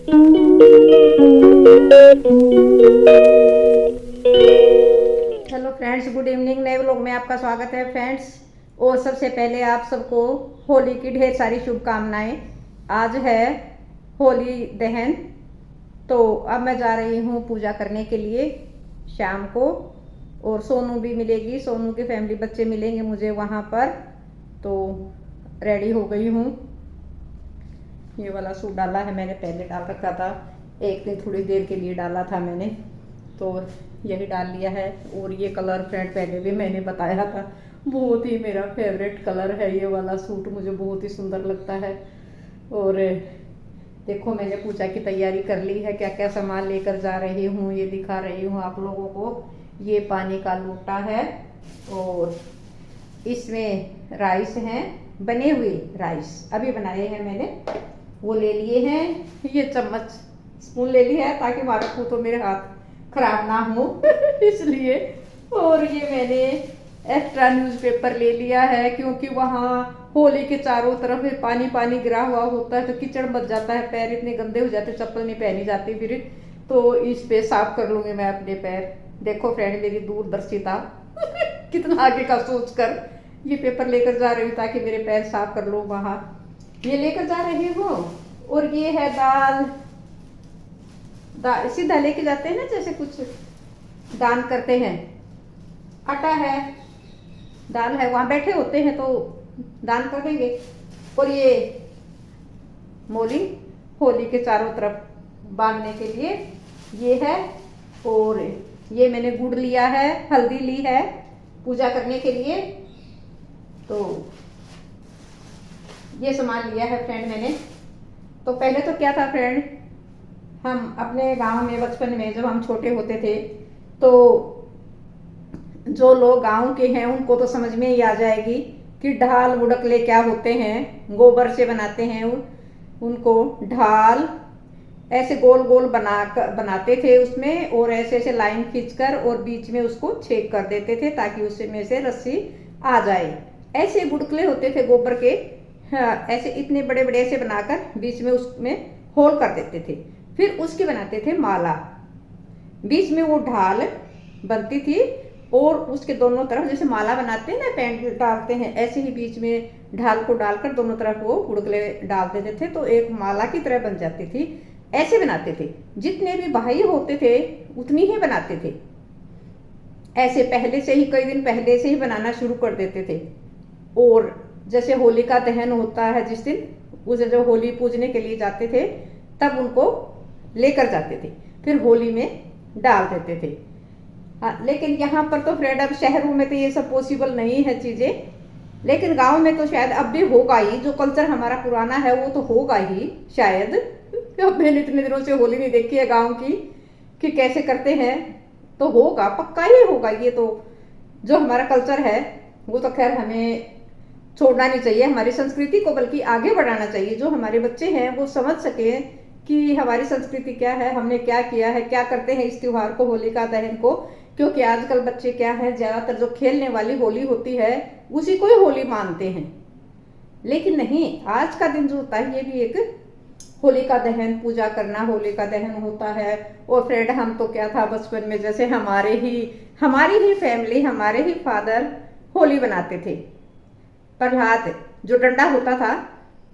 Hello friends, good evening. नए vlog में आपका स्वागत है फ्रेंड्स। और सबसे पहले आप सबको होली की ढेर सारी शुभकामनाएं। आज है होली दहन, तो अब मैं जा रही हूँ पूजा करने के लिए शाम को। और सोनू भी मिलेगी, सोनू की फैमिली बच्चे मिलेंगे मुझे वहाँ पर। तो रेडी हो गई हूँ। ये वाला सूट डाला है मैंने, पहले डाल रखा था, एक दिन थोड़ी देर के लिए डाला था मैंने, तो यही डाल लिया है। और ये कलर फ्रेंड पहले भी मैंने बताया था, बहुत ही मेरा फेवरेट कलर है ये वाला सूट, मुझे बहुत ही सुंदर लगता है। और देखो मैंने पूजा की तैयारी कर ली है, क्या क्या सामान लेकर जा रही हूँ ये दिखा रही हूँ आप लोगों को। ये पानी का लोटा है और इसमें राइस हैं, बने हुए राइस अभी बनाए हैं मैंने, वो ले लिए हैं। ये चम्मच स्पून ले लिया है ताकि मारा को तो मेरे हाथ खराब ना हो इसलिए। और ये मैंने एक्स्ट्रा न्यूज़पेपर ले लिया है, क्योंकि वहाँ होली के चारों तरफ पानी पानी गिरा हुआ होता है तो कीचड़ मच जाता है, पैर इतने गंदे हो जाते, चप्पल नहीं पहनी जाती फिर। तो इस पे साफ कर लूंगी मैं अपने पैर। देखो फ्रेंड मेरी दूरदर्शिता कितना आगे का सोच कर ये पेपर लेकर जा रही हूँ ताकि मेरे पैर साफ कर लो वहाँ। ये लेकर जा रही हूँ। और ये है दाल, सीधा लेके जाते हैं ना, जैसे कुछ दान करते हैं। आटा है, दाल है, वहां बैठे होते हैं तो दान कर देंगे। और ये मोली होली के चारों तरफ बांधने के लिए ये है। और ये मैंने गुड़ लिया है, हल्दी ली है पूजा करने के लिए। तो ये सामान लिया है फ्रेंड मैंने। तो पहले तो क्या था फ्रेंड, हम अपने गांव में बचपन में जब हम छोटे होते थे तो जो लोग गांव के हैं उनको तो समझ में ही आ जाएगी कि ढाल बुड़कले क्या होते हैं। गोबर से बनाते हैं उनको ढाल, ऐसे गोल गोल बनाते थे उसमें, और ऐसे ऐसे लाइन खींचकर और बीच में उसको छेद कर देते थे ताकि उसमें से रस्सी आ जाए। ऐसे बुड़कले होते थे गोबर के, हाँ, ऐसे इतने बड़े बड़े ऐसे बनाकर बीच में उसमें होल कर देते थे। फिर उसकी बनाते थे माला, बीच में वो ढाल बनती थी और उसके दोनों तरफ जैसे माला बनाते हैं ना, पेंट डालते हैं, ऐसे ही बीच में ढाल को डालकर दोनों तरफ वो गुड़गले डाल देते थे तो एक माला की तरह बन जाती थी। ऐसे बनाते थे, जितने भी भाई होते थे उतनी ही बनाते थे। ऐसे पहले से ही, कई दिन पहले से ही बनाना शुरू कर देते थे। और जैसे होली का दहन होता है जिस दिन, उसे जब होली पूजने के लिए जाते थे तब उनको लेकर जाते थे, फिर होली में डाल देते थे। हाँ, लेकिन यहाँ पर तो फ्रेंड अब शहरों में तो ये सब पॉसिबल नहीं है चीज़ें, लेकिन गांव में तो शायद अब भी होगा ही। जो कल्चर हमारा पुराना है वो तो होगा ही शायद। अब मैंने इतने दिनों से होली नहीं देखी है गांव की कि कैसे करते हैं, तो होगा, पक्का ही होगा। ये तो जो हमारा कल्चर है वो तो खैर हमें छोड़ना नहीं चाहिए, हमारी संस्कृति को बल्कि आगे बढ़ाना चाहिए। जो हमारे बच्चे हैं वो समझ सके कि हमारी संस्कृति क्या है, हमने क्या किया है, क्या करते हैं इस त्योहार को, होलिका दहन को। क्योंकि आजकल बच्चे क्या है, ज्यादातर जो खेलने वाली होली होती है उसी को ही होली मानते हैं। लेकिन नहीं, आज का दिन जो होता है ये भी एक होलिका दहन, पूजा करना होलिका दहन होता है। और फ्रेंड हम तो क्या था बचपन में, जैसे हमारी ही फैमिली, हमारे ही फादर होली बनाते थे। प्रहलाद जो डंडा होता था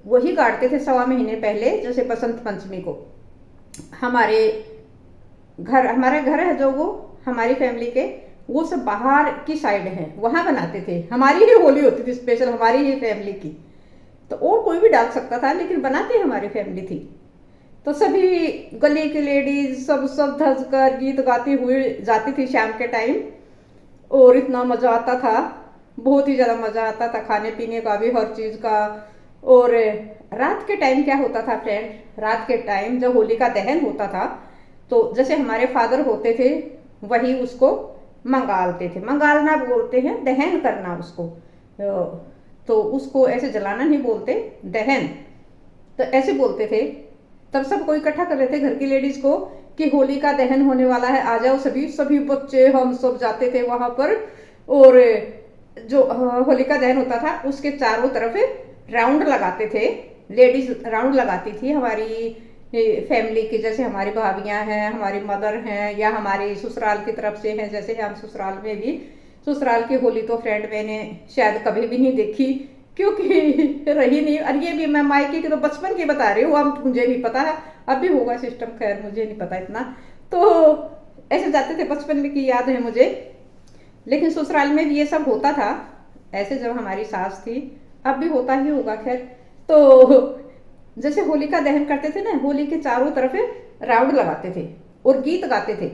वही गाड़ते थे 1.25 महीने पहले, जैसे बसंत पंचमी को। हमारे घर है जो, वो हमारी फैमिली के, वो सब बाहर की साइड है, वहां बनाते थे। हमारी ही होली होती थी स्पेशल, हमारी ही फैमिली की। तो और कोई भी डाल सकता था लेकिन बनाते हमारी फैमिली थी। तो सभी गली की लेडीज सब सब धज कर गीत गाती हुई जाती थी शाम के टाइम। और इतना मजा आता था, बहुत ही ज्यादा मजा आता था, खाने पीने का भी, हर चीज का। और रात के टाइम क्या होता था फ्रेंड, रात के टाइम जब होली का दहन होता था तो जैसे हमारे फादर होते थे वही उसको मंगालते थे, मंगालना बोलते हैं, दहन करना उसको। तो उसको ऐसे जलाना नहीं बोलते, दहन तो ऐसे बोलते थे। तब सबको इकट्ठा कर रहे थे घर की लेडीज को कि होली का दहन होने वाला है, आ जाओ सभी। सभी बच्चे हम सब जाते थे वहां पर। और जो होलिका दहन होता था उसके चारों तरफ राउंड लगाते थे, लेडीज राउंड लगाती थी हमारी फैमिली की, जैसे हमारी भाभियां हैं, हमारी मदर हैं, या हमारी ससुराल की तरफ से हैं, जैसे हम ससुराल में भी, ससुराल की होली तो फ्रेंड मैंने शायद कभी भी नहीं देखी, क्योंकि रही नहीं। और ये भी मैं मायके की तो बचपन की बता रही हूँ, अब मुझे नहीं पता है, अब भी होगा सिस्टम, खैर मुझे नहीं पता इतना। तो ऐसे जाते थे, बचपन में की याद है मुझे। लेकिन ससुराल में भी ये सब होता था ऐसे, जब हमारी सास थी, अब भी होता ही होगा खैर। तो जैसे होलिका दहन करते थे ना, होली के चारों तरफ राउंड लगाते थे और गीत गाते थे।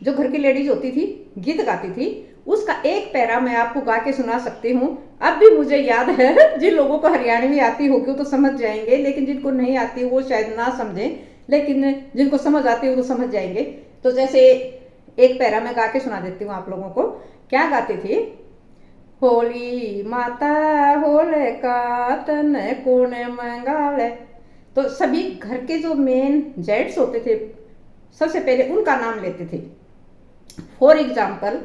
जो घर की लेडीज होती थी गीत गाती थी, उसका एक पैरा मैं आपको गा के सुना सकती हूँ, अब भी मुझे याद है। जिन लोगों को हरियाणवी आती होगी तो समझ जाएंगे, लेकिन जिनको नहीं आती वो शायद ना समझें, लेकिन जिनको समझ आती हो तो समझ जाएंगे। तो जैसे एक पैरा मैं गा के सुना देती हूँ आप लोगों को। क्या गाती थी? होली माता होले का तन कौन मंगाले। तो सभी घर के जो मेन जेंट्स होते थे, सबसे पहले उनका नाम लेते थे। फॉर एग्जाम्पल,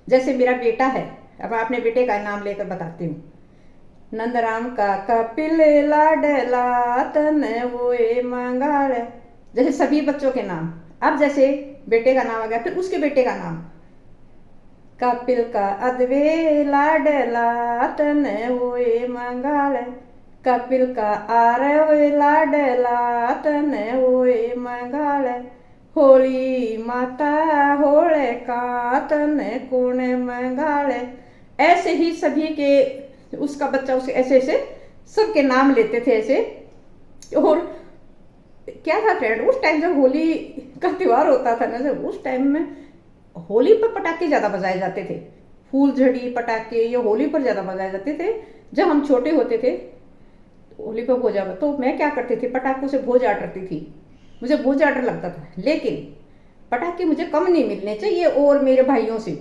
जैसे मेरा बेटा है, अब मैं अपने बेटे का नाम लेकर बताती हूँ। नंदराम का कपिल लाडला तन वो मंगाल। जैसे सभी बच्चों के नाम। अब जैसे बेटे का नाम आ गया, फिर उसके बेटे का नाम। कपिल का अदवे लाडला तन वो मंगाल। कपिल का आरव लाडला तन वो मंगाल। होली माता होले का तन कौन मंगाले। ऐसे ही सभी के, उसका बच्चा उसे ऐसे ऐसे सबके नाम लेते थे ऐसे। और क्या था फ्रेंड, उस टाइम जब होली का त्योहार होता था ना, जब उस टाइम में होली पर पटाखे ज्यादा बजाए जाते थे। फूलझड़ी पटाखे ये होली पर ज्यादा बजाए जाते थे। जब हम छोटे होते थे होली पर भोजा, तो मैं क्या करती थी, पटाखों से भोज आटती थी, मुझे बहुत ज्यादा डर लगता था। लेकिन पटाखे मुझे कम नहीं मिलने चाहिए और मेरे भाइयों से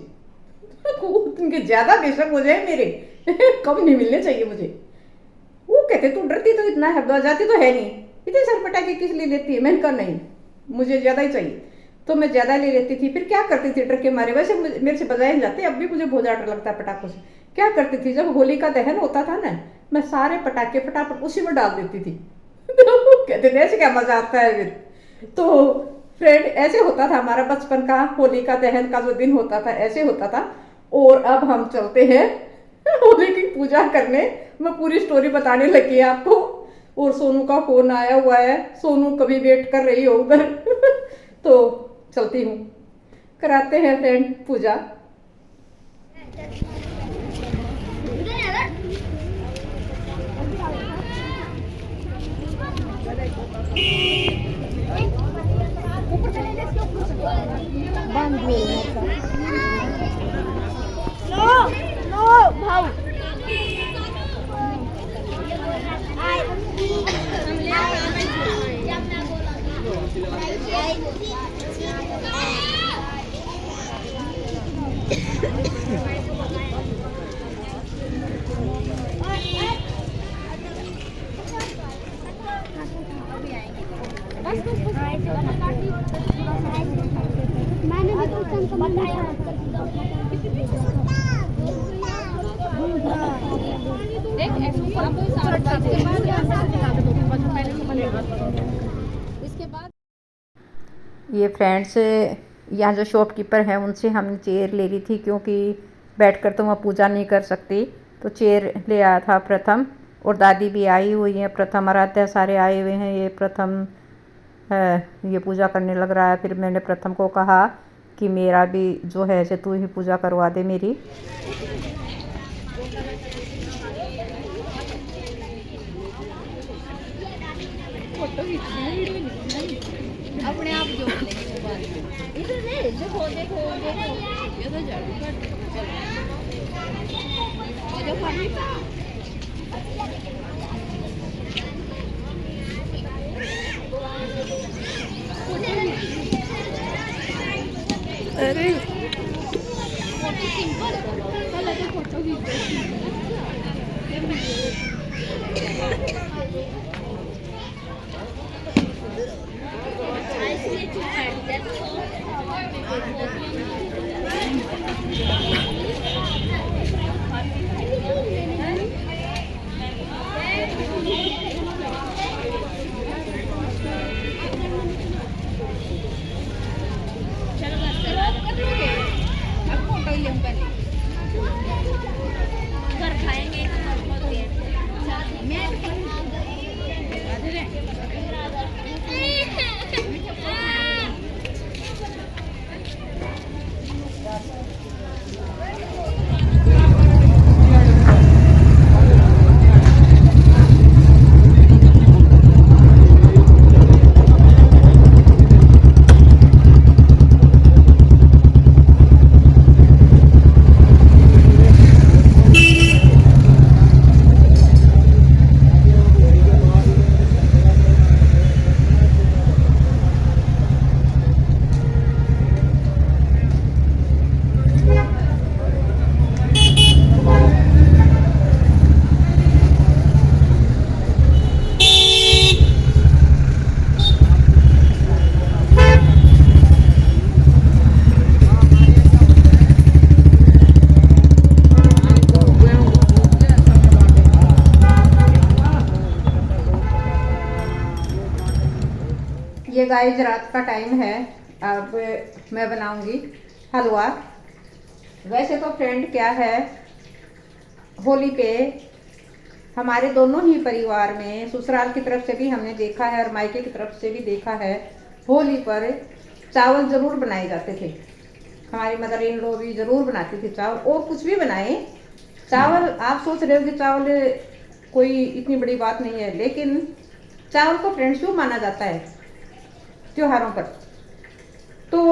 उनके ज्यादा बेशक हो जाए, मेरे कम नहीं मिलने चाहिए मुझे। वो कहते तू डरती तो इतना है, बजाती तो है नहीं, इतने सारे पटाखे किस लिए लेती है? मैंने कहा नहीं, मुझे ज्यादा ही चाहिए। तो मैं ज्यादा ले लेती थी। फिर क्या करती थी, डर के मारे, वैसे मेरे से बजाए नहीं जाते, अब भी मुझे बहुत ज्यादा डर लगता है पटाखों से। क्या करती थी, जब होली का दहन होता था ना, मैं सारे पटाखे फटाफट उसी में डाल देती थी। कहते थे ऐसे क्या मजा आता है फिर। तो फ्रेंड ऐसे होता था हमारा बचपन का होली का दहन का जो दिन होता था, ऐसे होता था। और अब हम चलते हैं होली की पूजा करने। मैं पूरी स्टोरी बताने लगी आपको। और सोनू का फोन आया हुआ है, सोनू कभी वेट कर रही हो उधर। तो चलती हूँ, कराते हैं फ्रेंड पूजा। भाऊ मैंने भी तो उनको बताया। इसके बाद ये फ्रेंड्स, यहाँ जो शॉपकीपर हैं उनसे हमने चेयर ले ली थी, क्योंकि बैठकर तो मैं पूजा नहीं कर सकती। तो चेयर ले आया था प्रथम, और दादी भी आई हुई है, प्रथम आराध्या सारे आए हुए हैं। ये प्रथम ये पूजा करने लग रहा है। फिर मैंने प्रथम को कहा कि मेरा भी जो है ऐसे तू ही पूजा करवा दे मेरी। अपने आप जोड़ लेंगे। इधर नहीं, देखो देखो देखो, ये तो झाड़ू काट चलो। अरे सिंपल पहले तो फोटो ये गाइस रात का टाइम है, अब मैं बनाऊंगी हलवा। वैसे तो फ्रेंड क्या है, होली पे हमारे दोनों ही परिवार में, ससुराल की तरफ से भी हमने देखा है और मायके की तरफ से भी देखा है, होली पर चावल जरूर बनाए जाते थे। हमारी मदर इन लॉ भी जरूर बनाती थी चावल, और कुछ भी बनाए चावल। आप सोच रहे हो कि चावल कोई इतनी बड़ी बात नहीं है, लेकिन चावल को फ्रेंड शुभ माना जाता है त्योहारों पर। तो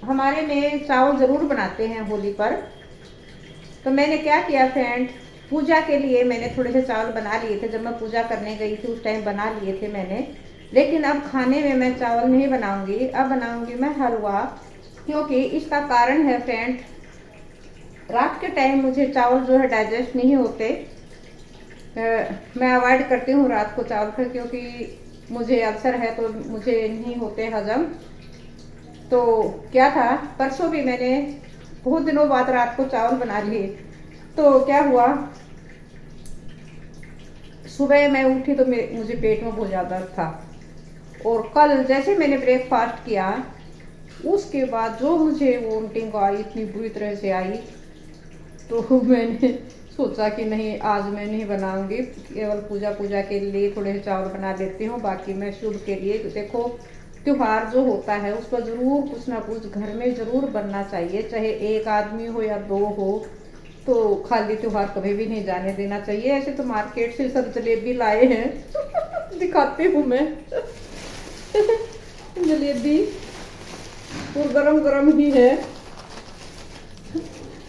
हमारे में चावल जरूर बनाते हैं होली पर। तो मैंने क्या किया फ्रेंड, पूजा के लिए मैंने थोड़े से चावल बना लिए थे। जब मैं पूजा करने गई थी उस टाइम बना लिए थे मैंने, लेकिन अब खाने में मैं चावल नहीं बनाऊंगी, अब बनाऊंगी मैं हलवा। क्योंकि इसका कारण है फ्रेंड, रात के टाइम मुझे चावल जो है डाइजेस्ट नहीं होते। मैं अवॉइड करती हूँ रात को चावल का, क्योंकि मुझे अल्सर है तो मुझे नहीं होते हजम। तो क्या था, परसों भी मैंने बहुत दिनों बाद रात को चावल बना लिए। तो क्या हुआ, सुबह मैं उठी तो मुझे पेट में बहुत ज़्यादा था। और कल जैसे मैंने ब्रेकफास्ट किया, उसके बाद जो मुझे वोमिटिंग आई, इतनी बुरी तरह से आई, तो मैंने सोचा कि नहीं, आज मैं नहीं बनाऊंगी, केवल पूजा के लिए थोड़े से चावल बना लेती हूँ, बाकी मैं शुभ के लिए। तो देखो, त्योहार जो होता है उस पर जरूर कुछ ना कुछ घर में जरूर बनना चाहिए, चाहे एक आदमी हो या दो हो, तो खाली त्योहार कभी भी नहीं जाने देना चाहिए। ऐसे तो मार्केट से सब जलेबी लाए हैं दिखाती हूँ मैं जलेबी और गरम गरम ही है,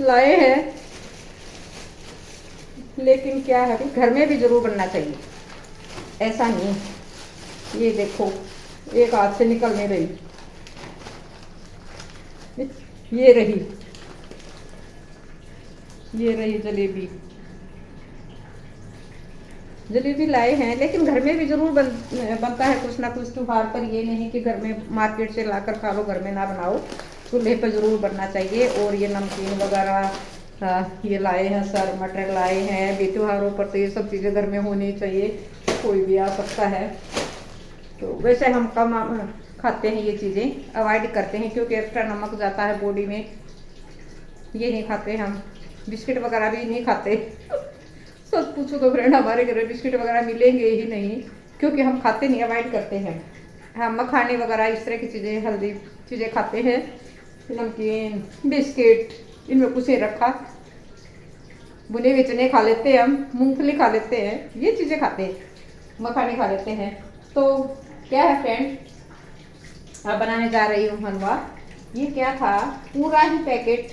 लाए हैं। लेकिन क्या है, घर में भी जरूर बनना चाहिए, ऐसा नहीं। ये देखो, एक हाथ से निकल नहीं रही, ये रही जलेबी लाए हैं। लेकिन घर में भी जरूर बनता है कुछ ना कुछ त्योहार पर। ये नहीं कि घर में मार्केट से लाकर खा लो, घर में ना बनाओ, चूल्हे पर जरूर बनना चाहिए। और ये नमकीन वगैरह ये लाए हैं, सर मटर लाए हैं। भी त्योहारों पर तो ये सब चीज़ें घर में होनी चाहिए, कोई भी आ सकता है। तो वैसे हम कम खाते हैं ये चीज़ें, अवॉइड करते हैं, क्योंकि एक्स्ट्रा नमक जाता है बॉडी में। ये नहीं खाते हम, बिस्किट वगैरह भी नहीं खाते सच पूछो तो फ्रेंड, हमारे घर में बिस्किट वगैरह मिलेंगे ही नहीं, क्योंकि हम खाते नहीं, अवॉइड करते हैं। हम मखाने वगैरह इस तरह की चीज़ें, हेल्दी चीज़ें खाते हैं। नमकीन, बिस्किट, इनमें कुछ नहीं रखा। भुने हुए चने खा लेते हैं हम, मूंगफली खा लेते हैं, ये चीज़ें खाते हैं, मखाने खा लेते हैं। तो क्या है फ्रेंड, अब बनाने जा रही हूँ हलवा। ये क्या था, पूरा ही पैकेट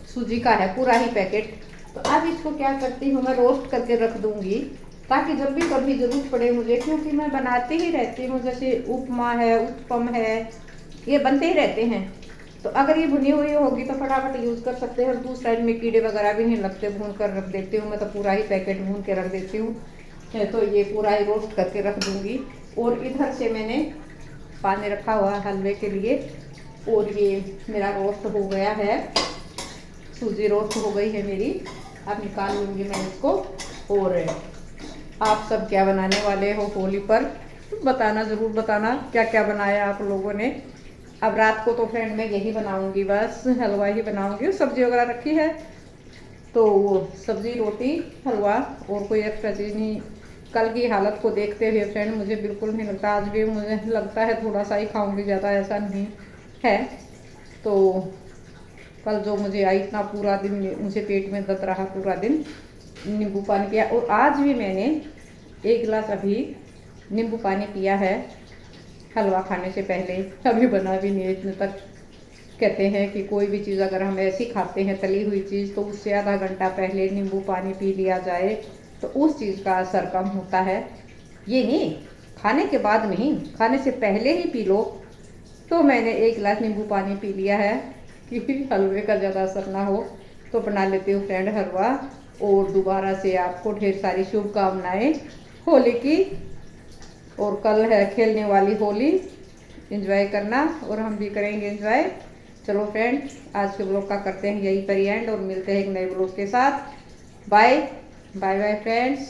सूजी का है, पूरा ही पैकेट। तो अब इसको क्या करती हूँ, मैं रोस्ट करके रख दूंगी, ताकि जब भी कभी जरूरत पड़े मुझे, क्योंकि मैं बनाती ही रहती हूँ। जैसे उपमा है, उत्पम है, ये बनते ही रहते हैं। तो अगर ये भुनी हुई होगी तो फटाफट यूज़ कर सकते हैं। और दूसरे साइड में कीड़े वगैरह भी नहीं लगते, भून कर रख देती हूँ मैं, तो पूरा ही पैकेट भून के रख देती हूँ। तो ये पूरा ही रोस्ट करके रख दूँगी। और इधर से मैंने पानी रखा हुआ है हलवे के लिए, और ये मेरा रोस्ट हो गया है, सूजी रोस्ट हो गई है मेरी। अब निकाल लूँगी मैं इसको। और आप सब क्या बनाने वाले हो होली पर, बताना, ज़रूर बताना क्या क्या बनाया आप लोगों ने। अब रात को तो फ्रेंड मैं यही बनाऊंगी, बस हलवा ही बनाऊंगी। सब्जी वगैरह रखी है, तो वो सब्जी, रोटी, हलवा, और कोई एक्स्ट्रा चीज़ नहीं। कल की हालत को देखते हुए फ्रेंड मुझे बिल्कुल नहीं लगता, आज भी मुझे लगता है थोड़ा सा ही खाऊंगी, ज़्यादा ऐसा नहीं है। तो कल जो मुझे आई, इतना पूरा दिन मुझे पेट में दर्द रहा, पूरा दिन नींबू पानी पिया। और आज भी मैंने 1 गिलास अभी नींबू पानी पिया है हलवा खाने से पहले। अभी बना भी नहीं इतने तक। कहते हैं कि कोई भी चीज़ अगर हम ऐसी खाते हैं, तली हुई चीज़, तो उससे आधा घंटा पहले नींबू पानी पी लिया जाए तो उस चीज़ का असर कम होता है। ये नहीं, खाने के बाद नहीं, खाने से पहले ही पी लो। तो मैंने 1 गिलास नींबू पानी पी लिया है कि हलवे का ज़्यादा असर ना हो। तो बना लेती हूँ फ्रेंड हलवा। और दोबारा से आपको ढेर सारी शुभकामनाएं होली की। और कल है खेलने वाली होली, एंजॉय करना, और हम भी करेंगे एंजॉय। चलो फ्रेंड, आज के ब्लॉग का करते हैं यही पर एंड, और मिलते हैं एक नए ब्लॉग के साथ। Bye bye bye friends.